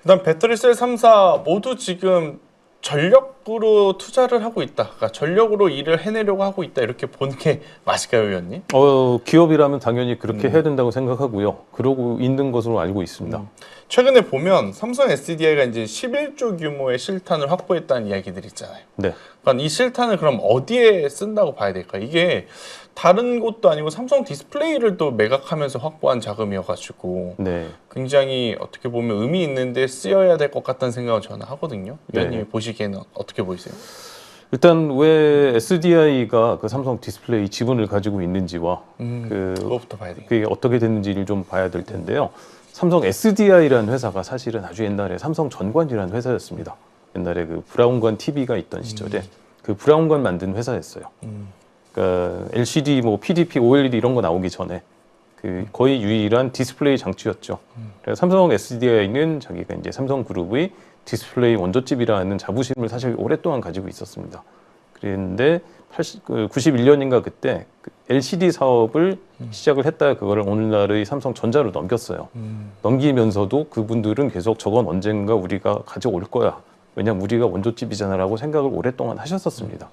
일단 배터리셀 3사 모두 지금 전력으로 투자를 하고 있다. 그러니까 전력으로 일을 해내려고 하고 있다. 이렇게 보는 게 맞을까요, 위원님? 기업이라면 당연히 그렇게 해야 된다고 생각하고요. 그러고 있는 것으로 알고 있습니다. 최근에 보면 삼성 SDI가 이제 11조 규모의 실탄을 확보했다는 이야기들 있잖아요. 네. 그러니까 이 실탄을 그럼 어디에 쓴다고 봐야 될까요? 이게 다른 곳도 아니고 삼성 디스플레이를 또 매각하면서 확보한 자금이어가지고 네. 굉장히 어떻게 보면 의미 있는데 쓰여야 될 것 같다는 생각을 저는 하거든요. 위원님이 네. 보시기에는 어떻게 보이세요? 일단 왜 SDI가 그 삼성 디스플레이 지분을 가지고 있는지와 그거부터 봐야 돼요. 그게 어떻게 됐는지를 좀 봐야 될 텐데요. 삼성 SDI라는 회사가 사실은 아주 옛날에 삼성 전관이라는 회사였습니다. 옛날에 그 브라운관 TV가 있던 시절에 그 브라운관 만든 회사였어요. 그러니까 LCD, 뭐 PDP, OLED 이런 거 나오기 전에 그 거의 유일한 디스플레이 장치였죠. 그래서 삼성 SDI는 자기가 이제 삼성그룹의 디스플레이 원조집이라는 자부심을 사실 오랫동안 가지고 있었습니다. 그랬는데 91년인가 그때 그 LCD 사업을 시작을 했다가 그거를 오늘날의 삼성전자로 넘겼어요. 넘기면서도 그분들은 계속 저건 언젠가 우리가 가져올 거야. 왜냐면 우리가 원조집이잖아라고 생각을 오랫동안 하셨었습니다.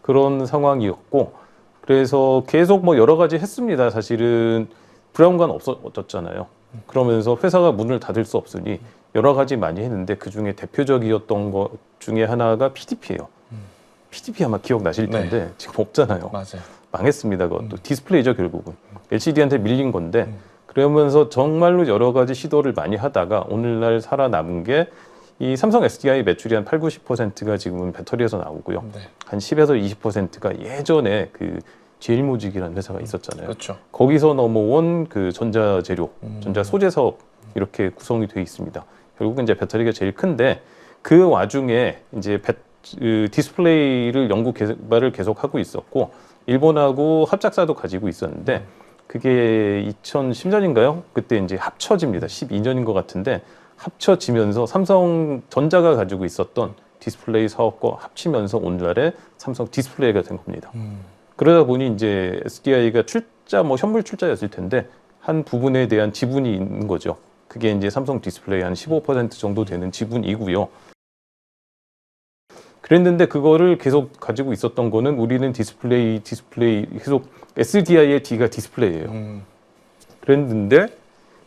그런 상황이었고 그래서 계속 뭐 여러 가지 했습니다. 사실은 브라운관 없어졌잖아요. 그러면서 회사가 문을 닫을 수 없으니 여러 가지 많이 했는데 그중에 대표적이었던 것 중에 하나가 PDP예요. PDP 아마 기억나실 텐데 네. 지금 없잖아요. 맞아요. 망했습니다. 그것도 디스플레이죠 결국은. LCD한테 밀린 건데 그러면서 정말로 여러 가지 시도를 많이 하다가 오늘날 살아남은 게 이 삼성 SDI 매출이 한 8, 90%가 지금은 배터리에서 나오고요. 네. 한 10에서 20%가 예전에 그 제일모직이라는 회사가 있었잖아요. 그렇죠. 거기서 넘어온 그 전자재료, 전자 소재 사업 이렇게 구성이 돼 있습니다. 결국은 이제 배터리가 제일 큰데 그 와중에 이제 그 디스플레이를 연구 개발을 계속 하고 있었고 일본하고 합작사도 가지고 있었는데 그게 2010년인가요? 그때 이제 합쳐집니다. 12년인 것 같은데 합쳐지면서 삼성전자가 가지고 있었던 디스플레이 사업과 합치면서 오늘날의 삼성 디스플레이가 된 겁니다. 그러다 보니 이제 SDI가 현물 출자였을 텐데 한 부분에 대한 지분이 있는 거죠. 그게 이제 삼성 디스플레이 한 15% 정도 되는 지분이고요. 그랬는데 그거를 계속 가지고 있었던 거는 우리는 디스플레이 계속 SDI의 D가 디스플레이예요. 그랬는데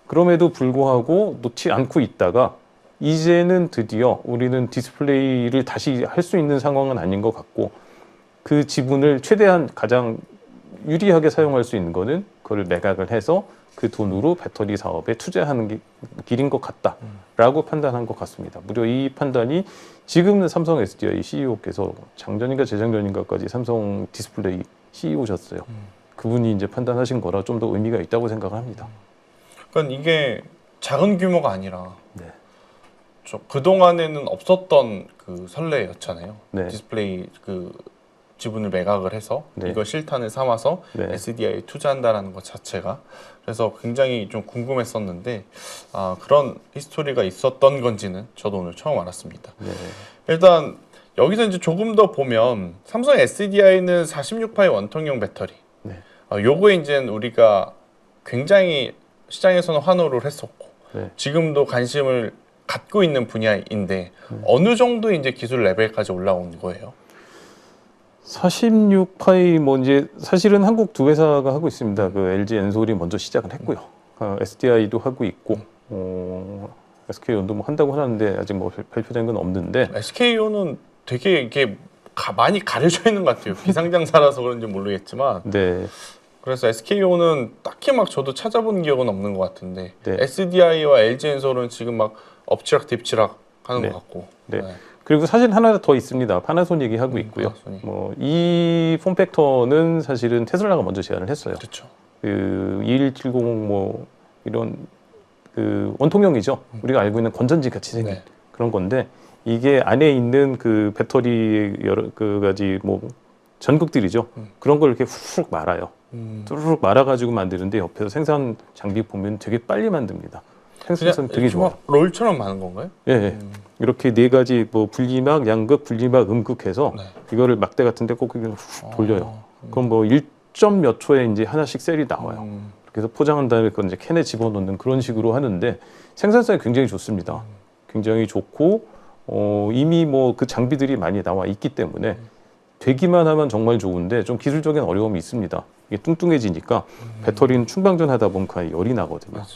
그럼에도 불구하고 놓지 않고 있다가 이제는 드디어 우리는 디스플레이를 다시 할 수 있는 상황은 아닌 것 같고 그 지분을 최대한 가장 유리하게 사용할 수 있는 거는 그걸 매각을 해서 그 돈으로 배터리 사업에 투자하는 게 길인 것 같다라고 판단한 것 같습니다. 무려 이 판단이 지금은 삼성 SDI CEO께서 작년인가 재작년인가까지 삼성 디스플레이 CEO셨어요. 그분이 이제 판단하신 거라 좀 더 의미가 있다고 생각을 합니다. 그러니까 이게 작은 규모가 아니라 네. 그 동안에는 없었던 그 선례였잖아요. 네. 디스플레이 그 지분을 매각을 해서 네. 이걸 실탄을 삼아서 네. SDI에 투자한다라는 것 자체가 그래서 굉장히 좀 궁금했었는데 그런 히스토리가 있었던 건지는 저도 오늘 처음 알았습니다. 네. 일단 여기서 이제 조금 더 보면 삼성 SDI는 46파이 원통형 배터리. 네. 요거에 이제 우리가 굉장히 시장에서는 환호를 했었고 네. 지금도 관심을 갖고 있는 분야인데 어느 정도 이제 기술 레벨까지 올라온 거예요? 46파이 뭐 이제 사실은 한국 두 회사가 하고 있습니다. 그 LG 엔솔이 먼저 시작을 했고요. SDI도 하고 있고 SK온도 뭐 한다고 하는데 아직 뭐 발표된 건 없는데 SKO는 되게 이게 많이 가려져 있는 것 같아요. 비상장사라서 그런지 모르겠지만 네. 그래서 SKO는 딱히 막 저도 찾아본 기억은 없는 것 같은데 네. SDI와 LG엔솔은 지금 막 엎치락 뒤치락 하는 네. 것 같고 네. 그리고 사실 하나 더 있습니다. 파나소닉이 하고 있고요. 파나소닉. 뭐 이 폼팩터는 사실은 테슬라가 먼저 제안을 했어요. 그렇죠. 그 2170 뭐 이런 그 원통형이죠. 우리가 알고 있는 건전지 같이 생긴 네. 그런 건데 이게 안에 있는 그 배터리 여러 그 가지 뭐 전극들이죠. 그런 걸 이렇게 훅 말아요. 뚜루룩 말아가지고 만드는데 옆에서 생산 장비 보면 되게 빨리 만듭니다. 생산성 되게 좋아. 롤처럼 많은 건가요? 예, 예. 이렇게 네 가지 뭐 분리막, 양극, 분리막, 음극해서 네. 이거를 막대 같은데 꼭 훅 돌려요. 그럼 뭐 1점 몇 초에 이제 하나씩 셀이 나와요. 그래서 포장한 다음에 그건 이제 캔에 집어넣는 그런 식으로 하는데 생산성이 굉장히 좋습니다. 굉장히 좋고 이미 뭐 그 장비들이 많이 나와 있기 때문에 되기만 하면 정말 좋은데 좀 기술적인 어려움이 있습니다. 이게 뚱뚱해지니까 배터리는 충방전하다 보면 그 열이 나거든요. 맞아.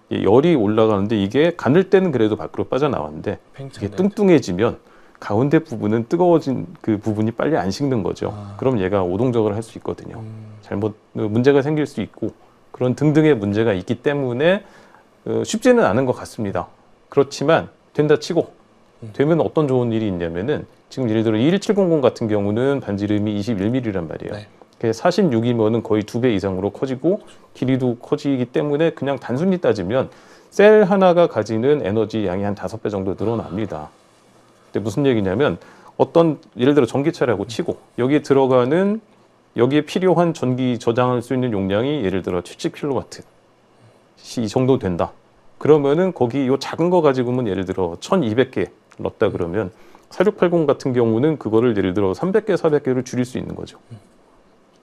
이 열이 올라가는데 이게 가늘 때는 그래도 밖으로 빠져나왔는데 이게 팽창돼. 뚱뚱해지면 가운데 부분은 뜨거워진 그 부분이 빨리 안 식는 거죠. 아. 그럼 얘가 오동적을 할 수 있거든요. 잘못 문제가 생길 수 있고 그런 등등의 문제가 있기 때문에 쉽지는 않은 것 같습니다. 그렇지만 된다 치고 되면 어떤 좋은 일이 있냐면은 지금 예를 들어 21700 같은 경우는 반지름이 21mm란 말이에요. 네. 46이면은 거의 2배 이상으로 커지고 길이도 커지기 때문에 그냥 단순히 따지면 셀 하나가 가지는 에너지 양이 한 5배 정도 늘어납니다. 근데 무슨 얘기냐면 어떤 예를 들어 전기차라고 치고 여기에 들어가는 여기에 필요한 전기 저장할 수 있는 용량이 예를 들어 70kW 이 정도 된다. 그러면은 거기 요 작은 거 가지고는 예를 들어 1200개 넣었다 그러면 4680 같은 경우는 그거를 예를 들어 300개, 400개로 줄일 수 있는 거죠.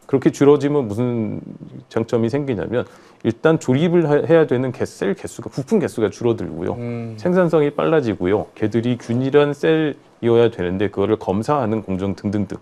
그렇게 줄어지면 무슨 장점이 생기냐면 일단 조립을 해야 되는 셀 개수가 부품 개수가 줄어들고요. 생산성이 빨라지고요. 걔들이 균일한 셀이어야 되는데 그거를 검사하는 공정 등등등.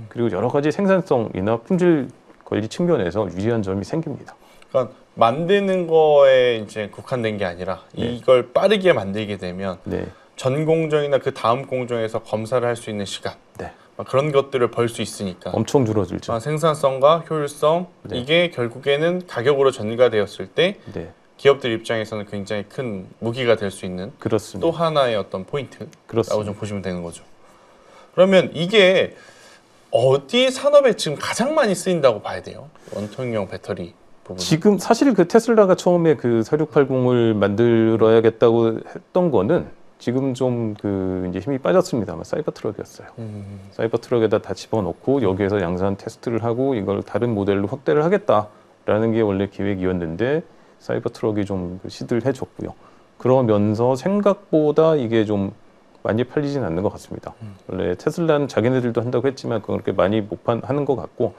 그리고 여러 가지 생산성이나 품질 관리 측면에서 유리한 점이 생깁니다. 그러니까 만드는 거에 이제 국한된 게 아니라 이걸 빠르게 만들게 되면 네. 전 공정이나 그 다음 공정에서 검사를 할 수 있는 시간 네. 그런 것들을 벌 수 있으니까 엄청 줄어들죠. 생산성과 효율성 네. 이게 결국에는 가격으로 전가되었을 때 네. 기업들 입장에서는 굉장히 큰 무기가 될 수 있는 그렇습니다. 또 하나의 어떤 포인트라고 그렇습니다. 좀 보시면 되는 거죠. 그러면 이게 어디 산업에 지금 가장 많이 쓰인다고 봐야 돼요? 원통형 배터리 부분. 지금 사실 그 테슬라가 처음에 그 4680을 만들어야겠다고 했던 거는 지금 좀 그 이제 힘이 빠졌습니다만 사이버 트럭이었어요. 사이버 트럭에다 다 집어넣고 여기에서 양산 테스트를 하고 이걸 다른 모델로 확대를 하겠다라는 게 원래 기획이었는데 사이버 트럭이 좀 시들해졌고요. 그러면서 생각보다 이게 좀 많이 팔리진 않는 것 같습니다. 원래 테슬라는 자기네들도 한다고 했지만 그렇게 많이 못 하는 것 같고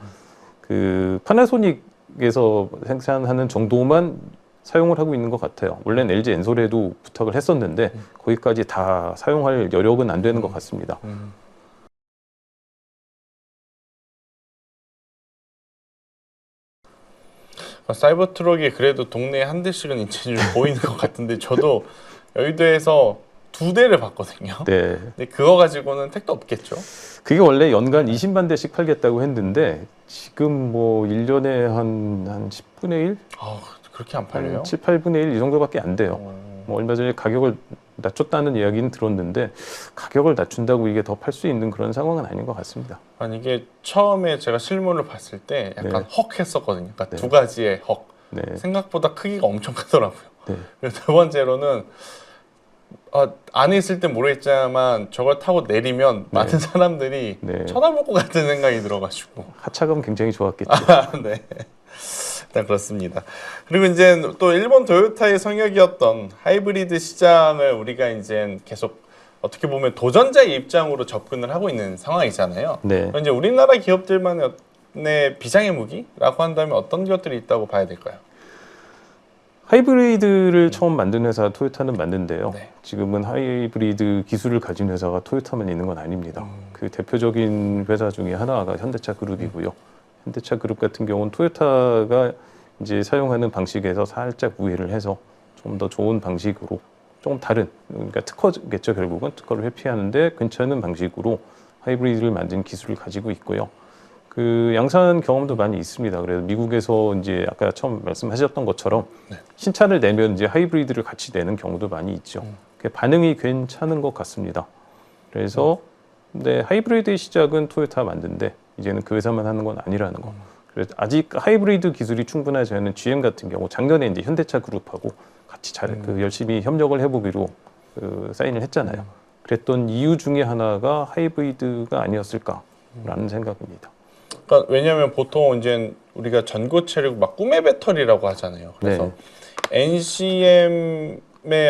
그 파나소닉에서 생산하는 정도만 사용을 하고 있는 것 같아요. 원래는 LG 엔솔에도 부탁을 했었는데 거기까지 다 사용할 여력은 안 되는 것 같습니다. 사이버 트럭이 그래도 동네에 한 대씩은 이제 좀 보이는 것 같은데 저도 여의도에서 2대를 봤거든요. 네. 근데 그거 가지고는 택도 없겠죠? 그게 원래 연간 20만 대씩 팔겠다고 했는데 지금 뭐 1년에 한 10분의 1? 아, 그렇게 안 팔려요? 한 7, 8분의 1 이 정도밖에 안 돼요. 뭐 얼마 전에 가격을 낮췄다는 이야기는 들었는데 가격을 낮춘다고 이게 더 팔 수 있는 그런 상황은 아닌 것 같습니다. 아니 이게 처음에 제가 실물을 봤을 때 약간 네. 헉 했었거든요. 그러니까 네. 두 가지의 헉. 네. 생각보다 크기가 엄청 크더라고요. 네. 그리고 두 번째로는 안에 있을 땐 모르겠지만 저걸 타고 내리면 많은 사람들이 네. 쳐다볼 것 같은 생각이 들어가지고 하차감 굉장히 좋았겠죠. 네. 일단 그렇습니다. 그리고 이제 또 일본 도요타의 성역이었던 하이브리드 시장을 우리가 이제 계속 어떻게 보면 도전자의 입장으로 접근을 하고 있는 상황이잖아요. 네. 이제 우리나라 기업들만의 비장의 무기라고 한다면 어떤 것들이 있다고 봐야 될까요? 하이브리드를 처음 만든 회사 토요타는 맞는데요. 네. 지금은 하이브리드 기술을 가진 회사가 토요타만 있는 건 아닙니다. 그 대표적인 회사 중에 하나가 현대차 그룹이고요. 현대차 그룹 같은 경우는 토요타가 이제 사용하는 방식에서 살짝 우회를 해서 좀 더 좋은 방식으로 조금 다른, 그러니까 특허겠죠. 결국은 특허를 회피하는데 괜찮은 방식으로 하이브리드를 만든 기술을 가지고 있고요. 그 양산 경험도 많이 있습니다. 그래서 미국에서 이제 아까 처음 말씀하셨던 것처럼 신차를 내면 이제 하이브리드를 같이 내는 경우도 많이 있죠. 반응이 괜찮은 것 같습니다. 그래서 근데 하이브리드의 시작은 토요타 만든데 이제는 그 회사만 하는 건 아니라는 거. 그래서 아직 하이브리드 기술이 충분하지 않은 GM 같은 경우 작년에 이제 현대차 그룹하고 같이 열심히 협력을 해보기로 사인을 했잖아요. 그랬던 이유 중에 하나가 하이브리드가 아니었을까라는 생각입니다. 그러니까 왜냐하면 보통 이제 우리가 전고체를 막 꿈의 배터리라고 하잖아요. 그래서 NCM의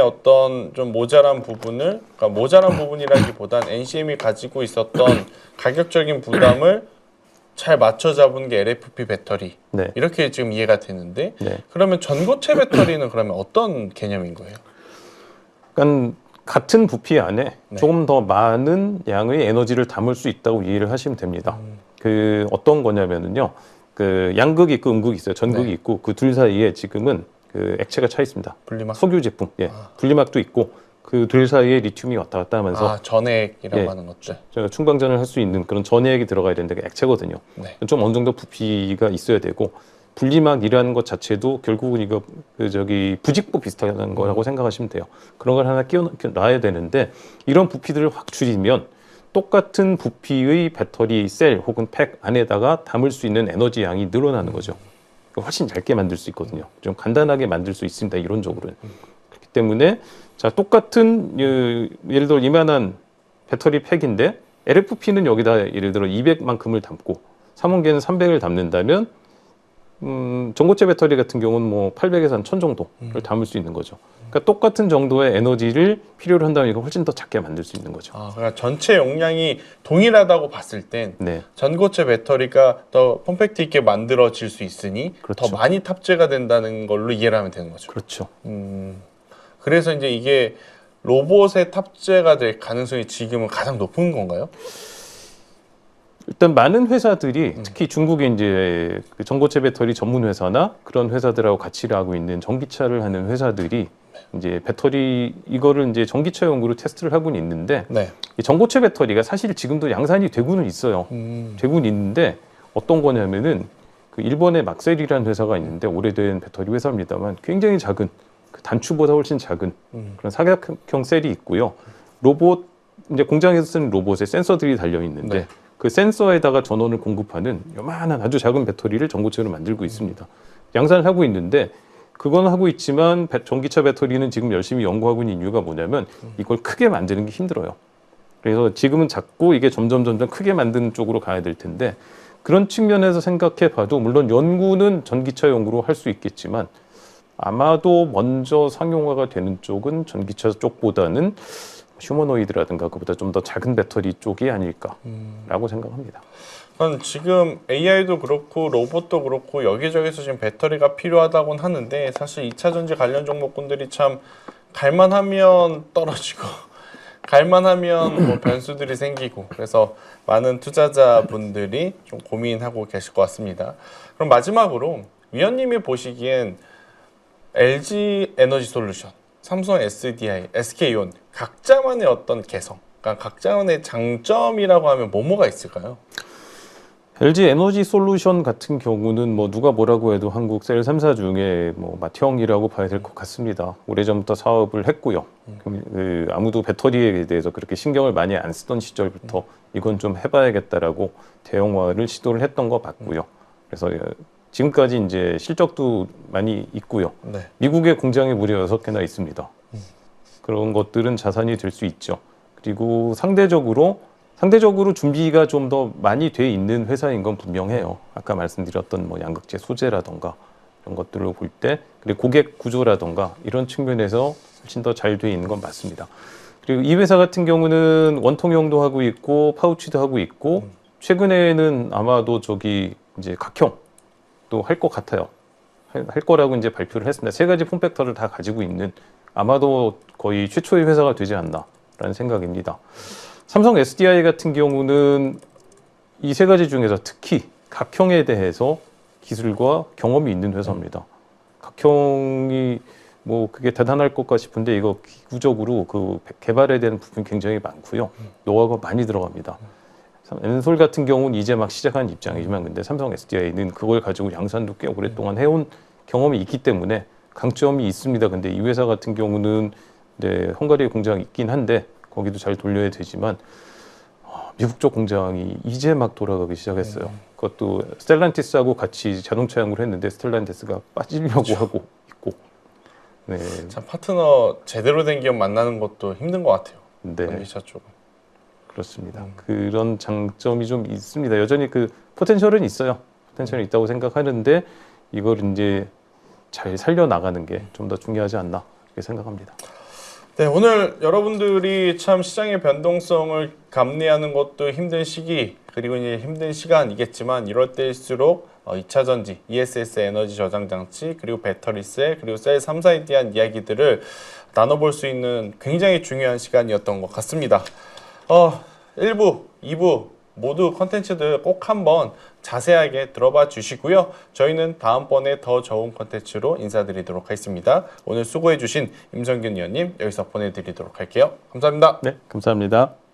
어떤 좀 모자란 부분을, 그러니까 모자란 부분이라기보단 NCM이 가지고 있었던 가격적인 부담을 잘 맞춰 잡은 게 LFP 배터리. 네. 이렇게 지금 이해가 되는데 네. 그러면 전고체 배터리는 그러면 어떤 개념인 거예요? 그러니까 같은 부피 안에 네. 조금 더 많은 양의 에너지를 담을 수 있다고 이해를 하시면 됩니다. 그 어떤 거냐면은요. 그 양극이 있고 음극이 있어요. 전극이 네. 있고 그 둘 사이에 지금은 그 액체가 차 있습니다. 분리막. 석유 제품, 예, 분리막도 있고 그 둘 사이에 리튬이 왔다 갔다 하면서 전액이라고 예. 하는 것들. 저희가 충방전을 할 수 있는 그런 전해액이 들어가야 되는데 그 액체거든요. 네. 좀 어느 정도 부피가 있어야 되고 분리막이라는 것 자체도 결국은 이거 부직포 비슷한 거라고 생각하시면 돼요. 그런 걸 하나 끼워 놔야 되는데 이런 부피들을 확 줄이면 똑같은 부피의 배터리 셀 혹은 팩 안에다가 담을 수 있는 에너지 양이 늘어나는 거죠. 훨씬 얇게 만들 수 있거든요. 좀 간단하게 만들 수 있습니다. 이론적으로는. 그렇기 때문에 자 똑같은 예를 들어 이만한 배터리 팩인데 LFP는 여기다 예를 들어 200만큼을 담고 삼원계는 300을 담는다면 전고체 배터리 같은 경우는 뭐 800에서 한 1000 정도를 담을 수 있는 거죠. 그러니까 똑같은 정도의 에너지를 필요로 한다면 이거 훨씬 더 작게 만들 수 있는 거죠. 그러니까 전체 용량이 동일하다고 봤을 땐 네, 전고체 배터리가 더 컴팩트 있게 만들어질 수 있으니 그렇죠. 더 많이 탑재가 된다는 걸로 이해를 하면 되는 거죠. 그렇죠. 그래서 이제 이게 로봇에 탑재가 될 가능성이 지금은 가장 높은 건가요? 일단 많은 회사들이 특히 중국의 이제 그 전고체 배터리 전문 회사나 그런 회사들하고 같이 일하고 있는 전기차를 하는 회사들이 이제 배터리 이거를 이제 전기차용으로 테스트를 하고는 있는데 네. 이 전고체 배터리가 사실 지금도 양산이 되고는 있어요. 되고는 있는데 어떤 거냐면은 그 일본의 막셀이라는 회사가 있는데 오래된 배터리 회사입니다만 굉장히 작은 그 단추보다 훨씬 작은 그런 사각형 셀이 있고요. 로봇 이제 공장에서 쓰는 로봇에 센서들이 달려 있는데 네. 그 센서에다가 전원을 공급하는 요만한 아주 작은 배터리를 전고체로 만들고 있습니다. 양산을 하고 있는데 그건 하고 있지만 전기차 배터리는 지금 열심히 연구하고 있는 이유가 뭐냐면 이걸 크게 만드는 게 힘들어요. 그래서 지금은 작고 이게 점점 크게 만드는 쪽으로 가야 될 텐데 그런 측면에서 생각해 봐도 물론 연구는 전기차용으로 할 수 있겠지만 아마도 먼저 상용화가 되는 쪽은 전기차 쪽보다는 휴머노이드라든가 그보다 좀 더 작은 배터리 쪽이 아닐까라고 생각합니다. 지금 AI도 그렇고 로봇도 그렇고 여기저기서 지금 배터리가 필요하다고는 하는데 사실 2차 전지 관련 종목군들이 참 갈만하면 떨어지고 갈만하면 뭐 변수들이 생기고 그래서 많은 투자자분들이 좀 고민하고 계실 것 같습니다. 그럼 마지막으로 위원님이 보시기엔 LG 에너지 솔루션, 삼성 SDI, SK온 각자만의 어떤 개성, 그러니까 각자만의 장점이라고 하면 뭐가 있을까요? LG 에너지 솔루션 같은 경우는 뭐 누가 뭐라고 해도 한국 셀 3사 중에 뭐 맏형이라고 봐야 될 것 같습니다. 오래전부터 사업을 했고요. 그 아무도 배터리에 대해서 그렇게 신경을 많이 안 쓰던 시절부터 이건 좀 해봐야겠다라고 대형화를 시도를 했던 거 봤고요. 그래서 지금까지 이제 실적도 많이 있고요. 네. 미국의 공장이 무려 6개나 있습니다. 그런 것들은 자산이 될 수 있죠. 그리고 상대적으로 준비가 좀 더 많이 돼 있는 회사인 건 분명해요. 아까 말씀드렸던 뭐 양극재 소재라던가 이런 것들을 볼 때, 그리고 고객 구조라던가 이런 측면에서 훨씬 더 잘 돼 있는 건 맞습니다. 그리고 이 회사 같은 경우는 원통형도 하고 있고 파우치도 하고 있고 최근에는 아마도 이제 각형도 할 것 같아요. 할 거라고 이제 발표를 했습니다. 3가지 폼팩터를 다 가지고 있는 아마도 거의 최초의 회사가 되지 않나라는 생각입니다. 삼성 SDI 같은 경우는 이 3가지 중에서 특히 각형에 대해서 기술과 경험이 있는 회사입니다. 각형이 뭐 그게 대단할 것까 싶은데 이거 기구적으로 그 개발에 대한 부분이 굉장히 많고요. 노하우가 많이 들어갑니다. 엔솔 같은 경우는 이제 막 시작한 입장이지만 근데 삼성 SDI는 그걸 가지고 양산도 꽤 오랫동안 해온 경험이 있기 때문에 강점이 있습니다. 근데 이 회사 같은 경우는 네, 헝가리에 공장이 있긴 한데 거기도 잘 돌려야 되지만 미국 쪽 공장이 이제 막 돌아가기 시작했어요. 그것도 스텔란티스하고 같이 자동차용으로 했는데 스텔란티스가 빠지려고 하고 있고. 네. 참 파트너 제대로 된 기업 만나는 것도 힘든 것 같아요. 네. 전기차 쪽은. 그렇습니다. 그런 장점이 좀 있습니다. 여전히 그 포텐셜은 있어요. 포텐셜이 있다고 생각하는데 이걸 이제 잘 살려나가는 게 좀 더 중요하지 않나 이렇게 생각합니다. 네, 오늘 여러분들이 참 시장의 변동성을 감내하는 것도 힘든 시기 그리고 이제 힘든 시간이겠지만 이럴 때일수록 2차 전지, ESS 에너지 저장 장치 그리고 배터리 셀 그리고 셀 3사에 대한 이야기들을 나눠볼 수 있는 굉장히 중요한 시간이었던 것 같습니다. 1부, 2부 모두 컨텐츠들 꼭 한번 자세하게 들어봐 주시고요. 저희는 다음번에 더 좋은 컨텐츠로 인사드리도록 하겠습니다. 오늘 수고해 주신 임성균 의원님 여기서 보내드리도록 할게요. 감사합니다. 네, 감사합니다.